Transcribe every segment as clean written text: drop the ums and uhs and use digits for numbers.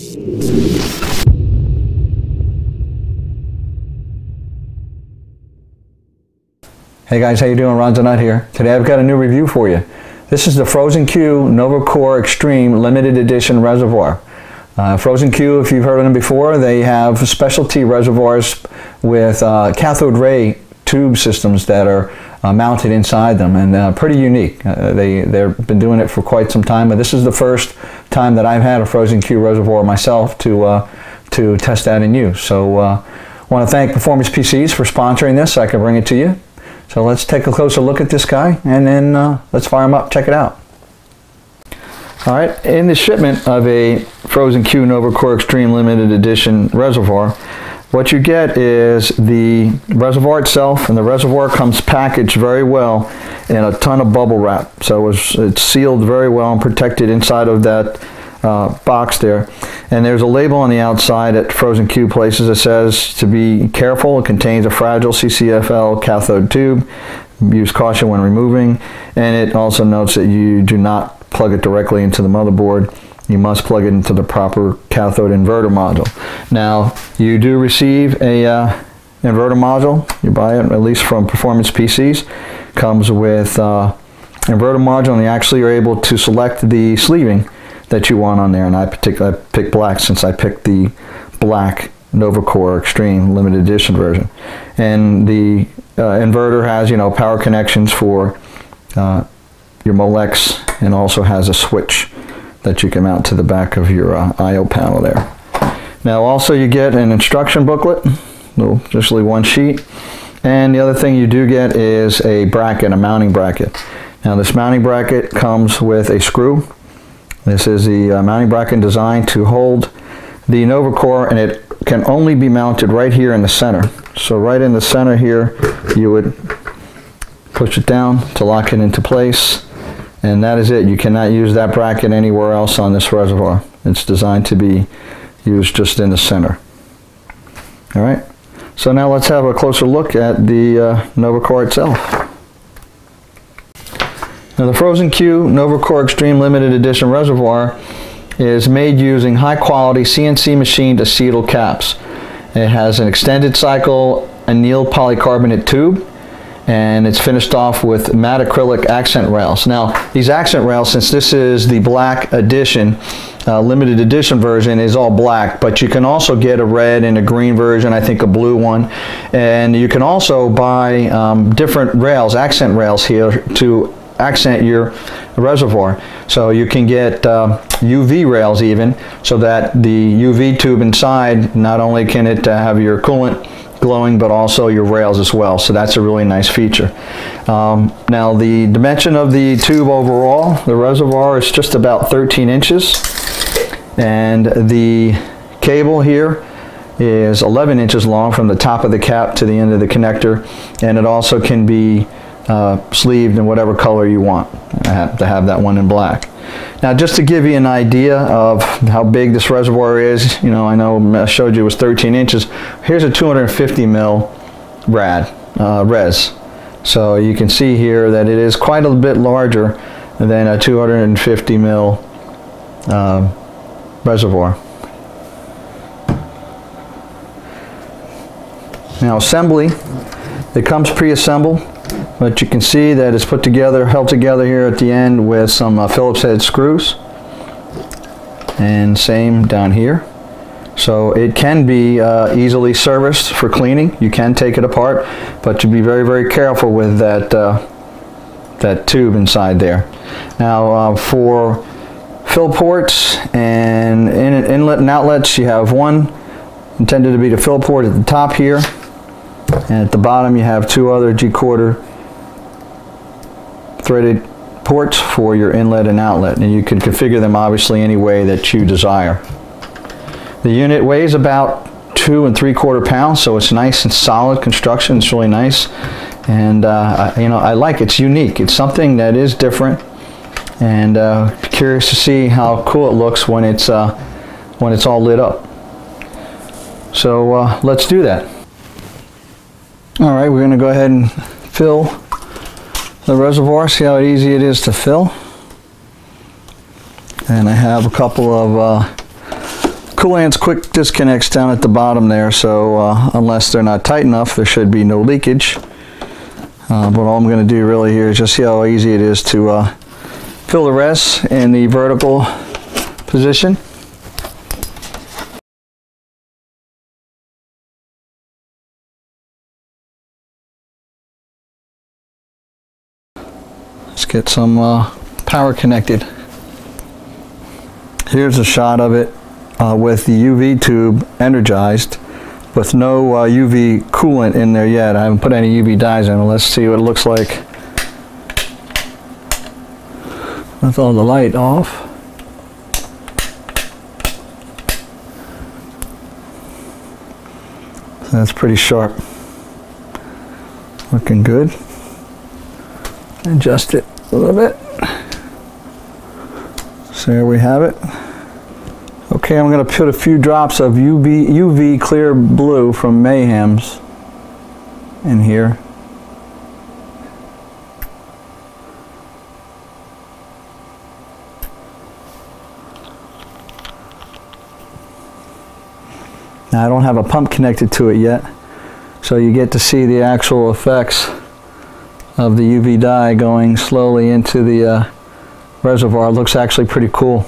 Hey guys, how you doing? Ron Zanut here. Today I've got a new review for you. This is the FrozenQ NovaCore Extreme Limited Edition Reservoir. FrozenQ, if you've heard of them before, they have specialty reservoirs with cathode ray tube systems that are mounted inside them, and pretty unique. They've been doing it for quite some time, but this is the first time that I've had a FrozenQ reservoir myself to test out and use. So I want to thank Performance PCs for sponsoring this so I can bring it to you. So let's take a closer look at this guy, and then let's fire him up, check it out. All right, in the shipment of a FrozenQ NovaCore Extreme Limited Edition reservoir, what you get is the reservoir itself, and the reservoir comes packaged very well in a ton of bubble wrap. So it's sealed very well and protected inside of that box there. And there's a label on the outside at FrozenQ places that says to be careful, it contains a fragile CCFL cathode tube, use caution when removing, and it also notes that you do not plug it directly into the motherboard. You must plug it into the proper cathode inverter module. Now, you do receive a inverter module. You buy it at least from Performance PCs. Comes with inverter module, and you actually are able to select the sleeving that you want on there, and I picked black since I picked the black NovaCore Extreme Limited Edition version. And the inverter has, power connections for your Molex, and also has a switch that you can mount to the back of your I/O panel there. Now also you get an instruction booklet, just one sheet, and the other thing you do get is a bracket, a mounting bracket. Now this mounting bracket comes with a screw. This is the mounting bracket designed to hold the NovaCore, and it can only be mounted right here in the center. So right in the center here, you would push it down to lock it into place, and that is it. You cannot use that bracket anywhere else on this reservoir. It's designed to be used just in the center. All right, so now let's have a closer look at the NovaCore itself. Now the FrozenQ NovaCore Extreme Limited Edition reservoir is made using high quality CNC machined acetyl caps. It has an extended cycle annealed polycarbonate tube, and it's finished off with matte acrylic accent rails. Now these accent rails, since this is the black edition, limited edition version, is all black, but you can also get a red and a green version, I think a blue one, and you can also buy different rails, accent rails here to accent your reservoir. So you can get UV rails even, so that the UV tube inside, not only can it have your coolant glowing, but also your rails as well. So that's a really nice feature. Now the dimension of the tube overall, the reservoir, is just about 13 inches. And the cable here is 11 inches long from the top of the cap to the end of the connector. And it also can be sleeved in whatever color you want. I have to have that one in black. Now just to give you an idea of how big this reservoir is, I know I showed you it was 13 inches. Here's a 250 mil res. So you can see here that it is quite a bit larger than a 250 mil reservoir. Now assembly, it comes pre-assembled. But you can see that it's put together, held together here at the end with some Phillips head screws, and same down here. So it can be easily serviced for cleaning. You can take it apart, but you be very, very careful with that that tube inside there. Now for fill ports and inlet and outlets, you have one intended to be the fill port at the top here, and at the bottom you have two other G-quarter threaded ports for your inlet and outlet, and you can configure them obviously any way that you desire. The unit weighs about 2 3/4 pounds, so it's nice and solid construction. It's really nice, and I like it. It's unique. It's something that is different, and curious to see how cool it looks when it's all lit up. So let's do that. All right, we're going to go ahead and fill the reservoir, see how easy it is to fill. And I have a couple of coolant's quick disconnects down at the bottom there, so unless they're not tight enough, there should be no leakage. But all I'm going to do really here is just see how easy it is to fill the res in the vertical position. Let's get some power connected. Here's a shot of it with the UV tube energized with no UV coolant in there yet. I haven't put any UV dyes in it. Let's see what it looks like with all the light off. So that's pretty sharp. Looking good. Adjust it a little bit. So there we have it. Okay, I'm going to put a few drops of UV clear blue from Mayhem's in here. Now I don't have a pump connected to it yet, so you get to see the actual effects of the UV dye going slowly into the reservoir. It looks actually pretty cool.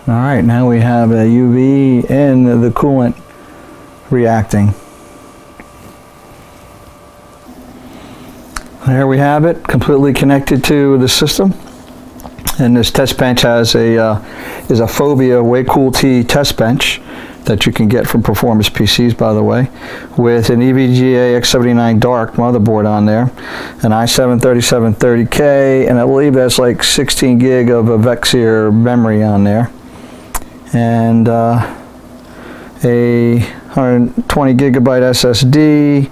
Alright, now we have a UV and the coolant reacting. There we have it, completely connected to the system. And this test bench has is a Phobia WayCool-T test bench that you can get from Performance PCs, by the way, with an EVGA X79 Dark motherboard on there, an i7-3730K, and I believe that's like 16 gig of a Reservior memory on there, and a 120 gigabyte SSD,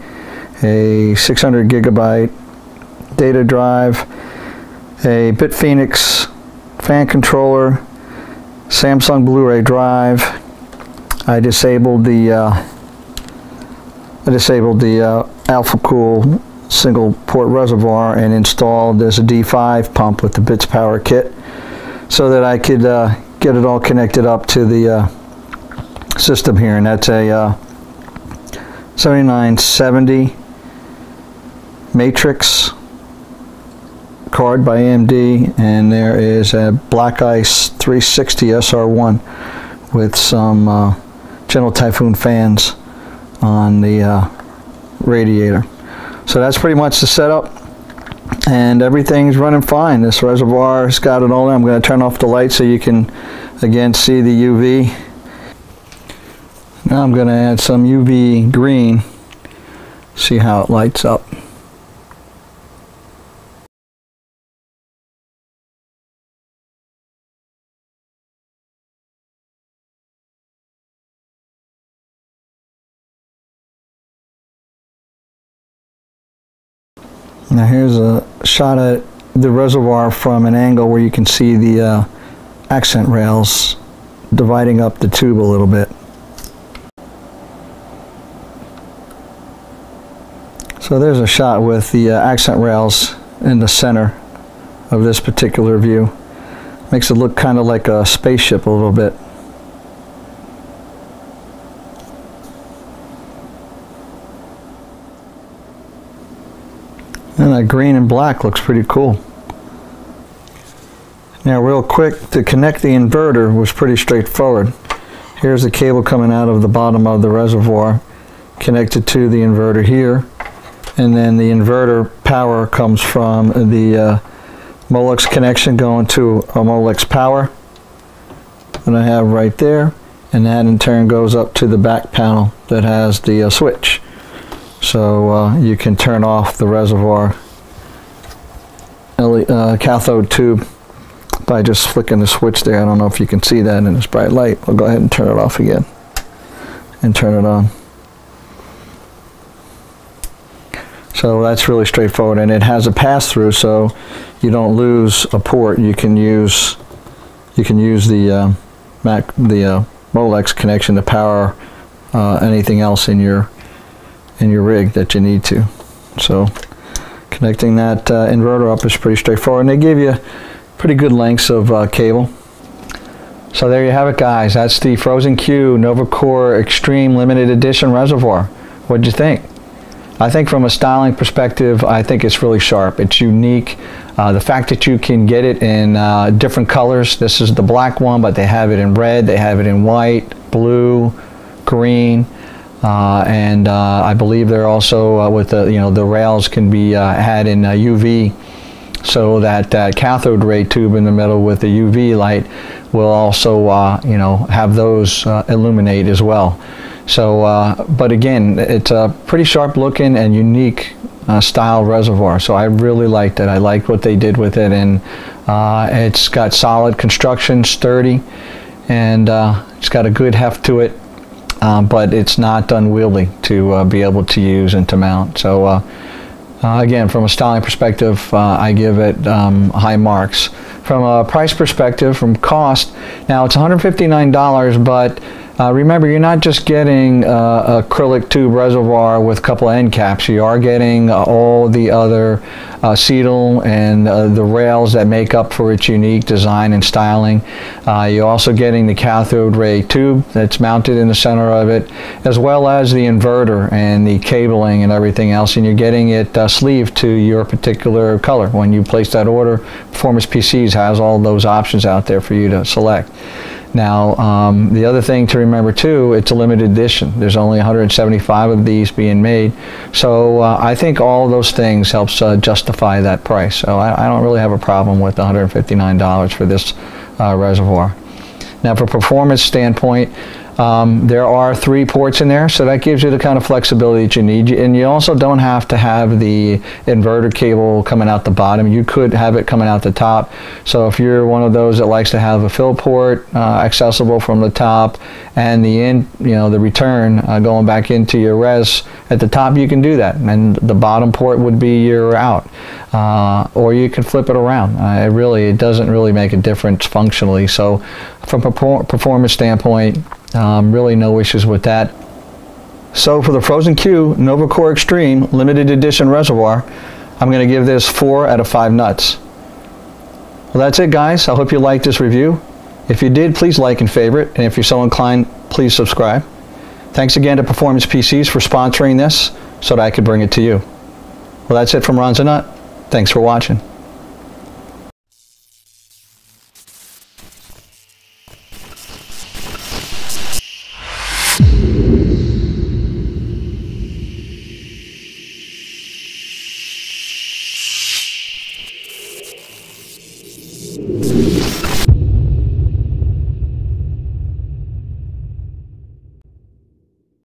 a 600 gigabyte data drive, a BitPhoenix fan controller, Samsung Blu-ray drive. I disabled the AlphaCool single port reservoir and installed this D5 pump with the Bits Power kit so that I could get it all connected up to the system here. And that's a 7970 Matrix card by AMD, and there is a Black Ice 360 SR1 with some Gentle Typhoon fans on the radiator. So that's pretty much the setup, and everything's running fine. This reservoir's got it all there. I'm going to turn off the light so you can again see the UV. Now I'm going to add some UV green, see how it lights up. Now here's a shot at the reservoir from an angle where you can see the accent rails dividing up the tube a little bit. So there's a shot with the accent rails in the center of this particular view. Makes it look kind of like a spaceship a little bit. And that green and black looks pretty cool. Now real quick, to connect the inverter was pretty straightforward. Here's the cable coming out of the bottom of the reservoir, connected to the inverter here. And then the inverter power comes from the Molex connection going to a Molex power that I have right there. And that in turn goes up to the back panel that has the switch. So you can turn off the reservoir cathode tube by just flicking the switch there. I don't know if you can see that in this bright light. I'll go ahead and turn it off again and turn it on. So that's really straightforward, and it has a pass-through, so you don't lose a port. You can use the Molex connection to power anything else in your in your rig that you need to. So connecting that inverter up is pretty straightforward, and they give you pretty good lengths of cable. So there you have it, guys. That's the FrozenQ NovaCore Extreme Limited Edition Reservoir. What'd you think? I think from a styling perspective, I think it's really sharp. It's unique. The fact that you can get it in different colors. This is the black one, but they have it in red, they have it in white, blue, green, and I believe they're also with the the rails can be had in UV, so that cathode ray tube in the middle with the UV light will also have those illuminate as well. So, but again, it's a pretty sharp looking and unique style reservoir. So I really liked it. I liked what they did with it, and it's got solid construction, sturdy, and it's got a good heft to it, but it's not unwieldy to be able to use and to mount. So again, from a styling perspective, I give it high marks. From a price perspective, from cost, now it's $159, but remember, you're not just getting acrylic tube reservoir with a couple of end caps. You are getting all the other acetal and the rails that make up for its unique design and styling. You're also getting the cathode ray tube that's mounted in the center of it, as well as the inverter and the cabling and everything else, and you're getting it sleeved to your particular color. When you place that order, Performance PCs has all those options out there for you to select. Now, the other thing to remember too, it's a limited edition. There's only 175 of these being made. So I think all of those things helps justify that price. So I don't really have a problem with $159 for this reservoir. Now, from a performance standpoint, there are 3 ports in there, so that gives you the kind of flexibility that you need. And you also don't have to have the inverter cable coming out the bottom. You could have it coming out the top. So if you're one of those that likes to have a fill port accessible from the top, and the return going back into your res at the top, you can do that. And the bottom port would be your out. Or you can flip it around. It doesn't really make a difference functionally. So from a performance standpoint, really no issues with that. So for the FrozenQ NovaCore Extreme Limited Edition Reservoir, I'm going to give this 4 out of 5 nuts. Well, that's it, guys. I hope you liked this review. If you did, please like and favorite, and if you're so inclined, please subscribe. Thanks again to Performance PCs for sponsoring this so that I could bring it to you. Well, that's it from Ron Zanut. Thanks for watching.